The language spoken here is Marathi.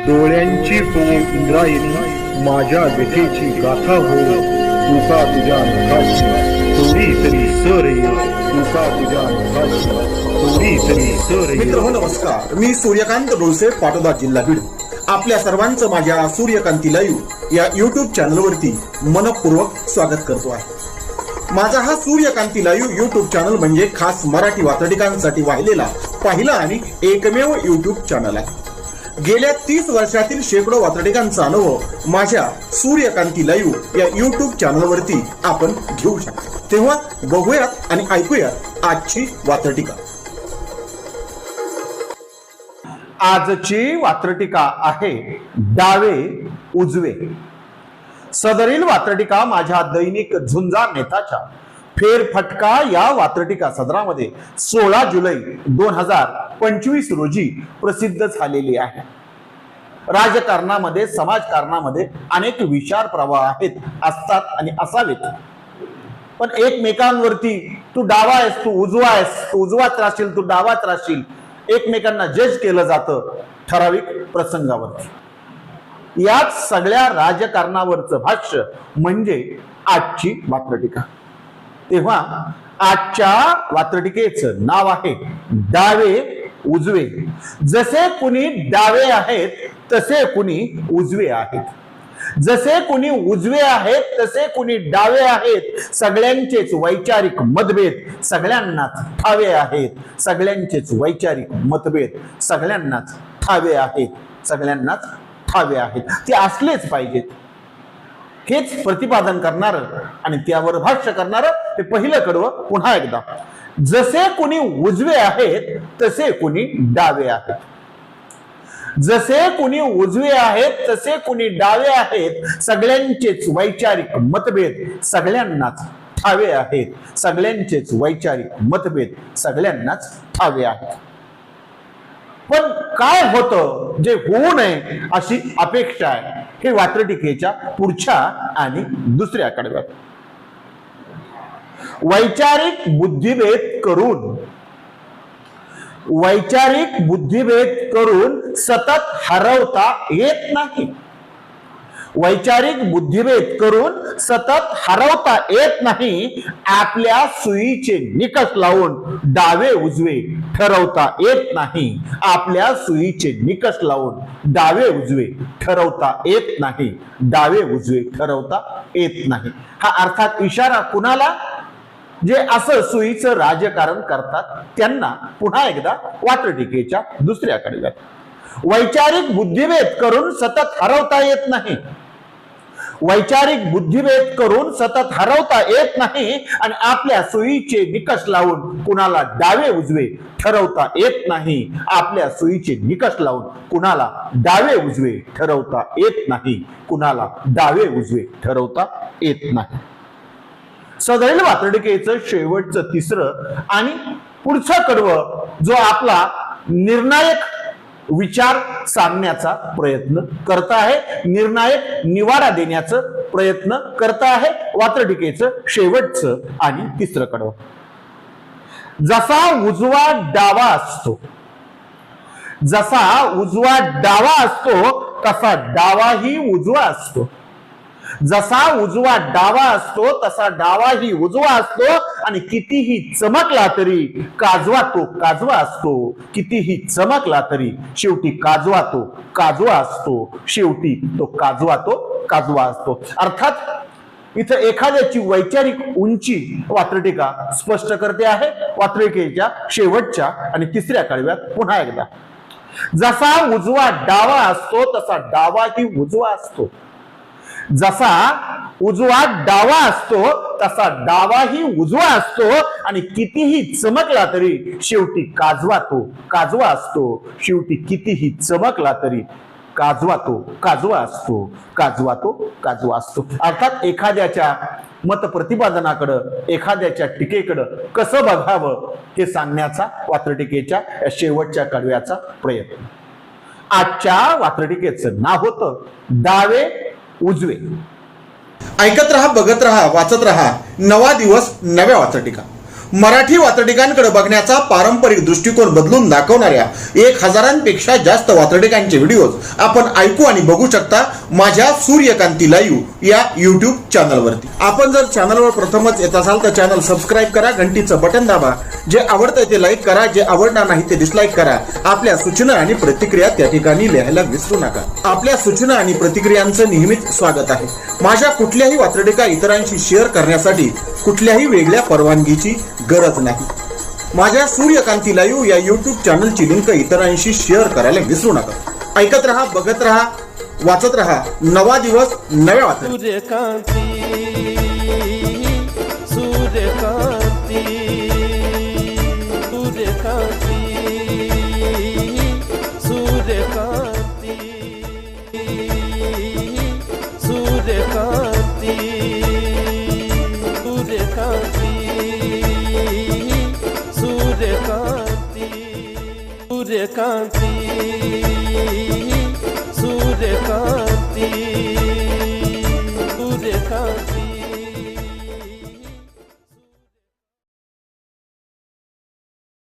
डोळ्यांची हो इंद्रायणी, माझ्या व्यथेची गाथा हो, तुका तुझ्या नखाची थोडी तरी सर येईल, तुका तुझ्या नखाची थोडी तरी सर येईल. मित्र हो नमस्कार, मी सूर्यकांत डोळसे, पाटोदा, जिल्हा बीड. आपल्या सर्वांचं माझ्या सूर्यकांती लाईव्ह या युट्यूब चॅनलवरती मनपूर्वक स्वागत करतो आहे. माझा हा सूर्यकांती लाईव्ह युट्यूब चॅनल म्हणजे खास मराठी वात्रटिकांसाठी वाहिलेला पहिला आणि एकमेव युट्यूब चॅनल आहे. गेल्या 30 वर्षातील शेकडो वात्रटिकांचा अनुभव माझ्या सूर्यकांती लाईव्ह या युट्यूब चॅनलवरती आपण घेऊ शकता. तेव्हा बघूयात आणि ऐकूयात आजची वात्रटिका. आजची वात्रटिका आहे डावे उजवे. सदरील वात्रटिका माझ्या दैनिक झुंजार नेताच्या फेरफटका या वात्रटिका सदरामध्ये 16 जुलै 2025 रोजी प्रसिद्ध झालेली आहे. राजकारणामध्ये, समाजकारणामध्ये अनेक विचार प्रवाह आहेत, असतात आणि असावेत. पण एकमेकांवरती तू डावा आहेस, तू उजवा आहेस, तू उजवाच राहशील, तू डावाच राहशील, एकमेकांना जज केलं जातं ठराविक प्रसंगावरती. याच सगळ्या राजकारणावरचं भाष्य म्हणजे आजची वात्रटिका. तेव्हा आजच्या वात्रटिकेचं नाव आहे डावे उजवे. जसे कुणी डावे आहेत तसे कुणी उजवे आहेत, जसे कुणी उजवे आहेत तसे कुणी डावे आहेत. सगळ्यांचेच वैचारिक मतभेद सगळ्यांनाच ठावे आहेत, सगळ्यांचेच वैचारिक मतभेद सगळ्यांनाच ठावे आहेत, सगळ्यांनाच ठावे आहेत. ते असलेच पाहिजेत. हेच प्रतिपादन करणार आणि त्यावर भाष्य करणार हे पहिलं कडवं पुन्हा एकदा. जसे कुणी उजवे आहेत तसे कुणी डावे आहेत, जसे कुणी उजवे आहेत तसे कुणी डावे आहेत. सगळ्यांचेच वैचारिक मतभेद सगळ्यांनाच ठावे आहेत, सगळ्यांचेच वैचारिक मतभेद सगळ्यांनाच ठावे आहेत. पण काय होतं जे होऊ नये अशी अपेक्षा आहे हे वात्रटिकेच्या पुढच्या आणि दुसऱ्या कडव्यात. वैचारिक बुद्धिभेद करून, वैचारिक बुद्धिभेद करून सतत हरवता येत नाही. वैचारिक बुद्धिभेद करून सतत हरवता येत नाही. आपल्या सुईचे निकष लावून डावे उजवे ठरवता येत नाही. आपल्या सुईचे निकष लावून डावे उजवे ठरवता येत नाही. डावे उजवे ठरवता येत नाही. हा अर्थात इशारा कुणाला? जे असं सुईचं राजकारण करतात त्यांना पुन्हा एकदा वात्रटिकेच्या दुसऱ्या कडव्यात. वैचारिक बुद्धिभेद करून सतत हरवता येत नाही. वैचारिक बुद्धिभेद करून सतत हरवता येत नाही आणि आपल्या सुईचे निकष लावून कुणाला डावे उजवे ठरवता येत नाही. आपल्या सुईचे निकष लावून कुणाला डावे उजवे ठरवता येत नाही. कुणाला डावे उजवे ठरवता येत नाही. सदरील वात्रटिकेचं शेवटचं तिसरं आणि पुढचं कडवं जो आपला निर्णायक विचार सांगण्याचा प्रयत्न करत आहे, निर्णायक निवाडा देण्याचा प्रयत्न करत आहे. वात्रटिकेचं शेवटचं आणि तिसरं कडवं. जसा उजवा डावा असतो, जसा उजवा डावा असतो तसा डावाही उजवा असतो. जसा उजवा डावा असतो तसा डावाही उजवा असतो आणि कितीही चमकला तरी काजवा तो काजवा असतो. कितीही चमकला तरी शेवटी काजवा तो काजवा असतो. शेवटी तो काजवा तो काजवा असतो. अर्थात इथं एखाद्याची वैचारिक उंची वात्रटिका स्पष्ट करते आहे. वात्रटिकेच्या शेवटच्या आणि तिसऱ्या कडव्यात पुन्हा एकदा. जसा उजवा डावा असतो तसा डावाही उजवा असतो. जसा उजवा डावा असतो तसा डावाही उजवा असतो आणि कितीही चमकला तरी शेवटी काजवा तो काजवा असतो. शेवटी कितीही चमकला तरी काजवा तो काजवा असतो. काजवा तो काजवा असतो. अर्थात एखाद्याच्या मत प्रतिपादनाकडं, एखाद्याच्या टीकेकडं कसं बघावं हे सांगण्याचा वात्रटिकेच्या शेवटच्या कडव्याचा प्रयत्न. आजच्या वात्रटिकेचं नाव होतं डावे उजवे. ऐकत रहा, बघत रहा, वाचत रहा. नवा दिवस नव्या वात्रटिका. मराठी वात्रटिकांकडे बघण्याचा पारंपरिक दृष्टिकोन बदलून दाखवणाऱ्या 1000पेक्षा जास्त वात्रटिकांचे व्हिडिओज आपण ऐकू आणि बघू शकता माझ्या सूर्यकांती लाईव्ह या युट्यूब चॅनलवरती. आपण जर चॅनलवर प्रथमच येत असाल तर चॅनल सबस्क्राईब करा, घंटीचं बटन दाबा, जे आवडतं ते लाईक करा, जे आवडणार नाही ते डिसलाईक करा. आपल्या सूचना आणि प्रतिक्रिया त्या ठिकाणी लिहायला विसरू नका. आपल्या सूचना आणि प्रतिक्रियांचं नेहमीच स्वागत आहे. माझ्या कुठल्याही वात्रटिका इतरांशी शेअर करण्यासाठी कुठल्याही वेगळ्या परवानगीची गरज नाही. माझ्या सूर्यकांती लाईव्ह या युट्यूब चॅनलची लिंक इतरांशी शेअर करायला विसरू नका. ऐकत रहा, बघत रहा, वाचत रहा. नवा दिवस नव्या वाचत. सूर्यकांती सूर्यकांती सूर्यकांती सूर्यकांती सूर्यकांती सूर्यकांती सूर्यकांती सूर्यकांती